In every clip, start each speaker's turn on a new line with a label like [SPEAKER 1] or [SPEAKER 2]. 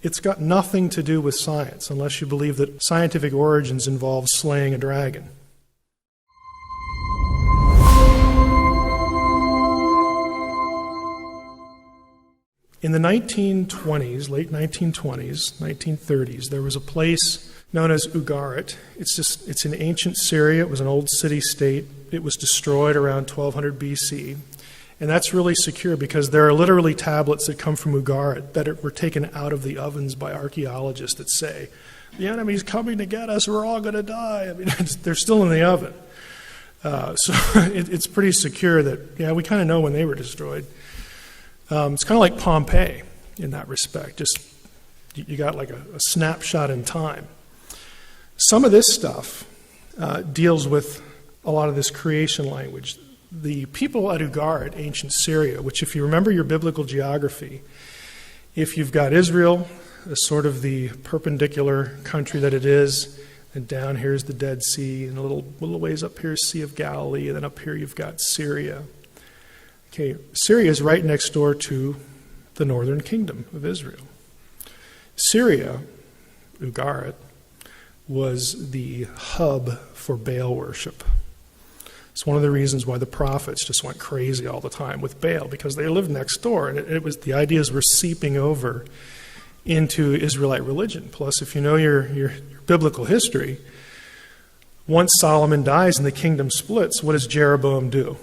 [SPEAKER 1] It's got nothing to do with science, unless you believe that scientific origins involve slaying a dragon. In the 1920s, late 1920s, 1930s, there was a place known as Ugarit. It's in ancient Syria. It was an old city-state. It was destroyed around 1200 BC. And that's really secure because there are literally tablets that come from Ugarit that were taken out of the ovens by archaeologists that say, the enemy's coming to get us, we're all going to die. I mean, they're still in the oven. So it's pretty secure that, yeah, we kind of know when they were destroyed. It's kind of like Pompeii in that respect. Just you got like a snapshot in time. Some of this stuff deals with a lot of this creation language. The people at Ugarit, ancient Syria, which if you remember your biblical geography, if you've got Israel as sort of the perpendicular country that it is, and down here is the Dead Sea, and a little ways up here is Sea of Galilee, and then up here you've got Syria. Okay, Syria is right next door to the northern kingdom of Israel. Syria, Ugarit, was the hub for Baal worship. It's one of the reasons why the prophets just went crazy all the time with Baal, because they lived next door, and it was the ideas were seeping over into Israelite religion. Plus, if you know your biblical history, once Solomon dies and the kingdom splits, what does Jeroboam do?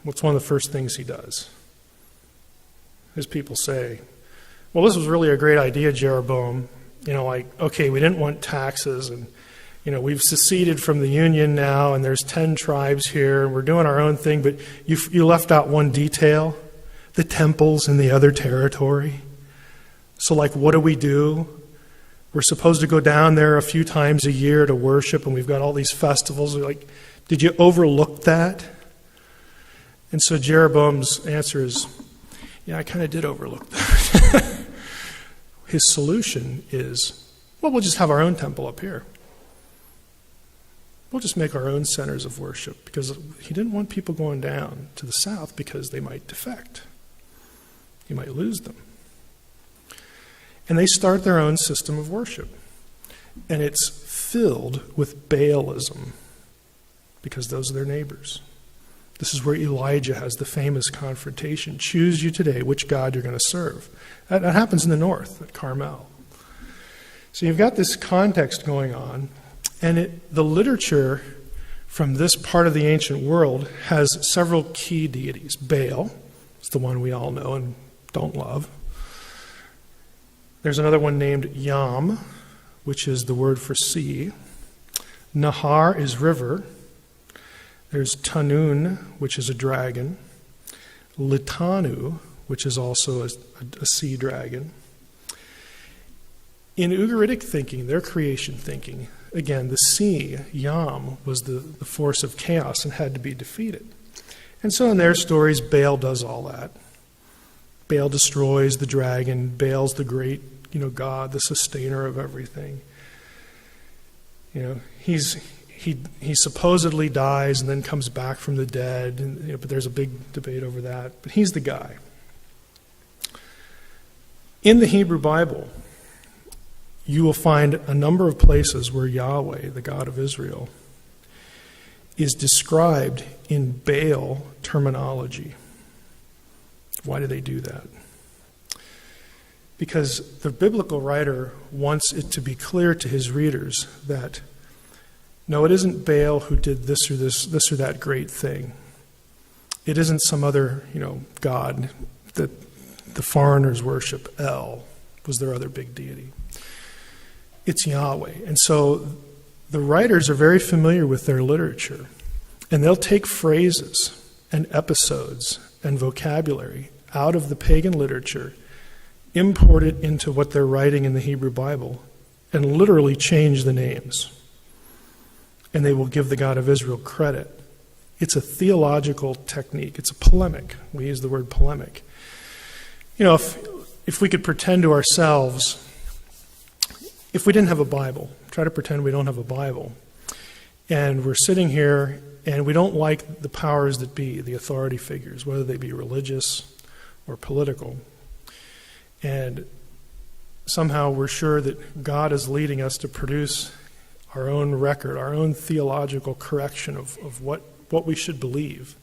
[SPEAKER 1] What's one of the first things he does? His people say, well, this was really a great idea, Jeroboam. Okay, we didn't want taxes, and we've seceded from the union now, and there's 10 tribes here, and we're doing our own thing, but you left out one detail, the temples in the other territory. So, what do? We're supposed to go down there a few times a year to worship, and we've got all these festivals. Did you overlook that? And so Jeroboam's answer is, yeah, I kind of did overlook that. His solution is, well, we'll just have our own temple up here. We'll just make our own centers of worship, because he didn't want people going down to the south because they might defect. He might lose them. And they start their own system of worship. And it's filled with Baalism, because those are their neighbors. This is where Elijah has the famous confrontation. Choose you today which God you're going to serve. That happens in the north at Carmel. So you've got this context going on, and the literature from this part of the ancient world has several key deities. Baal is the one we all know and don't love. There's another one named Yam, which is the word for sea. Nahar is river. There's Tanun, which is a dragon. Litanu, which is also a sea dragon. In Ugaritic thinking, their creation thinking, again, the sea, Yam, was the force of chaos and had to be defeated. And so in their stories, Baal does all that. Baal destroys the dragon. Baal's the great, God, the sustainer of everything. He supposedly dies and then comes back from the dead, and, but there's a big debate over that. But he's the guy. In the Hebrew Bible, you will find a number of places where Yahweh, the God of Israel, is described in Baal terminology. Why do they do that? Because the biblical writer wants it to be clear to his readers that no, it isn't Baal who did this or that great thing. It isn't some other, god that the foreigners worship. El was their other big deity. It's Yahweh. And so the writers are very familiar with their literature, and they'll take phrases and episodes and vocabulary out of the pagan literature, import it into what they're writing in the Hebrew Bible, and literally change the names. And they will give the God of Israel credit. It's a theological technique. It's a polemic. We use the word polemic. If we could pretend to ourselves, if we didn't have a Bible, try to pretend we don't have a Bible, and we're sitting here and we don't like the powers that be, the authority figures, whether they be religious or political, and somehow we're sure that God is leading us to produce our own record, our own theological correction of what we should believe.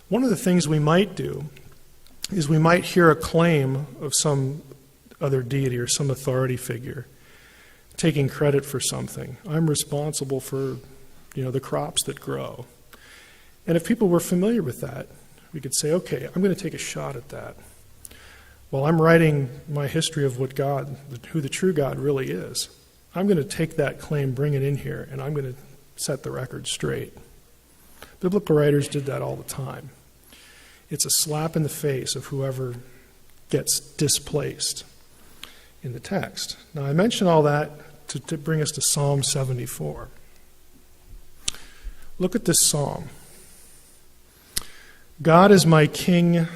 [SPEAKER 1] One of the things we might do is we might hear a claim of some other deity or some authority figure taking credit for something. I'm responsible for, the crops that grow. And if people were familiar with that, we could say, okay, I'm going to take a shot at that. While I'm writing my history of what God, who the true God really is, I'm going to take that claim, bring it in here, and I'm going to set the record straight. Biblical writers did that all the time. It's a slap in the face of whoever gets displaced in the text. Now, I mention all that to bring us to Psalm 74. Look at this psalm. God is my king.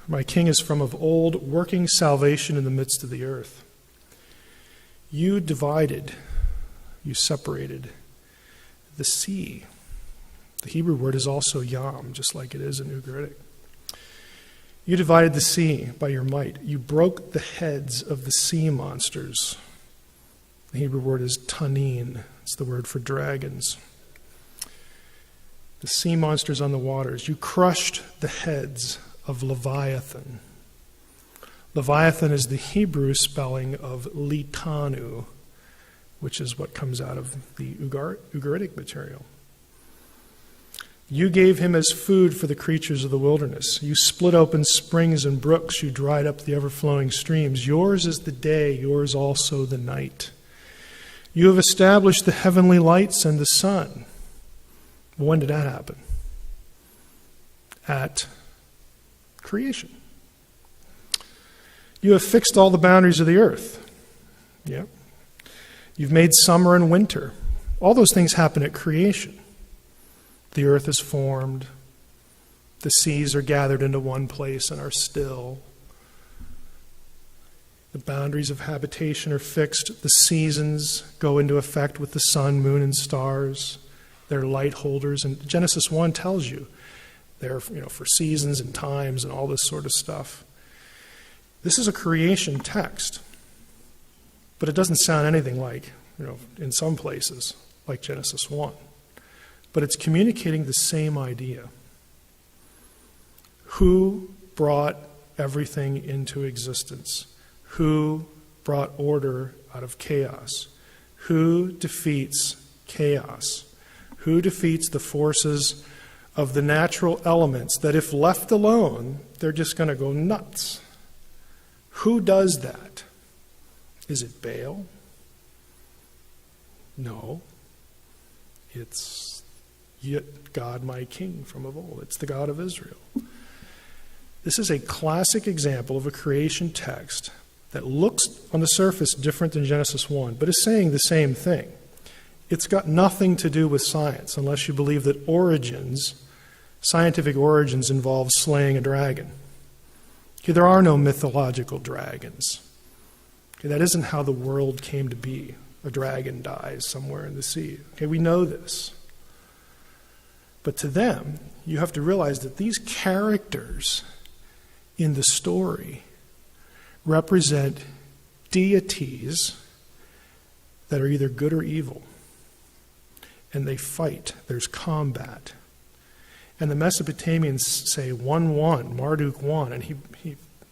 [SPEAKER 1] My king is from of old, working salvation in the midst of the earth. You divided, you separated the sea. The Hebrew word is also yam, just like it is in Ugaritic. You divided the sea by your might. You broke the heads of the sea monsters. The Hebrew word is tanin. It's the word for dragons. The sea monsters on the waters. You crushed the heads of Leviathan. Leviathan is the Hebrew spelling of litanu, which is what comes out of the Ugaritic material. You gave him as food for the creatures of the wilderness. You split open springs and brooks. You dried up the ever-flowing streams. Yours is the day, yours also the night. You have established the heavenly lights and the sun. When did that happen? At creation. You have fixed all the boundaries of the earth. Yep. You've made summer and winter. All those things happen at creation. The earth is formed. The seas are gathered into one place and are still. The boundaries of habitation are fixed. The seasons go into effect with the sun, moon, and stars. They're light holders. And Genesis 1 tells you they're for seasons and times and all this sort of stuff. This is a creation text. But it doesn't sound anything like, in some places, like Genesis 1. But it's communicating the same idea. Who brought everything into existence? Who brought order out of chaos? Who defeats chaos? Who defeats the forces of the natural elements that if left alone, they're just going to go nuts? Who does that? Is it Baal? No. It's yet God my king from of old. It's the God of Israel. This is a classic example of a creation text that looks on the surface different than Genesis 1, but is saying the same thing. It's got nothing to do with science unless you believe that scientific origins involve slaying a dragon. Okay, there are no mythological dragons. Okay, that isn't how the world came to be. A dragon dies somewhere in the sea. Okay, we know this. But to them, you have to realize that these characters in the story represent deities that are either good or evil. And they fight. There's combat. And the Mesopotamians say 1-1, Marduk won. And he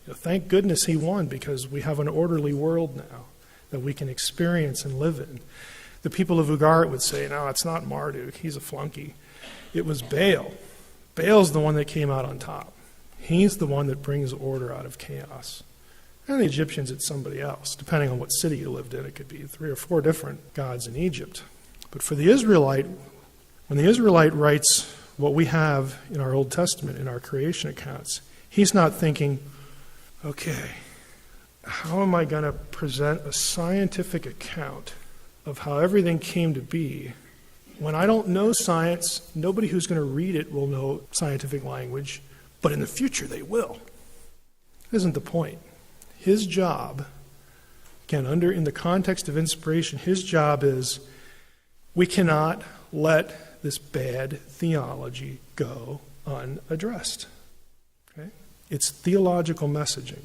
[SPEAKER 1] thank goodness he won, because we have an orderly world now that we can experience and live in. The people of Ugarit would say, no, it's not Marduk. He's a flunky. It was Baal. Baal's the one that came out on top. He's the one that brings order out of chaos. And the Egyptians, it's somebody else. Depending on what city you lived in, it could be 3 or 4 different gods in Egypt. But for the Israelite, when the Israelite writes what we have in our Old Testament, in our creation accounts, he's not thinking, okay, how am I going to present a scientific account of how everything came to be? When I don't know science, nobody who's going to read it will know scientific language, but in the future they will. Isn't the point? His job, again, in the context of inspiration, his job is, we cannot let this bad theology go unaddressed. Okay? It's theological messaging.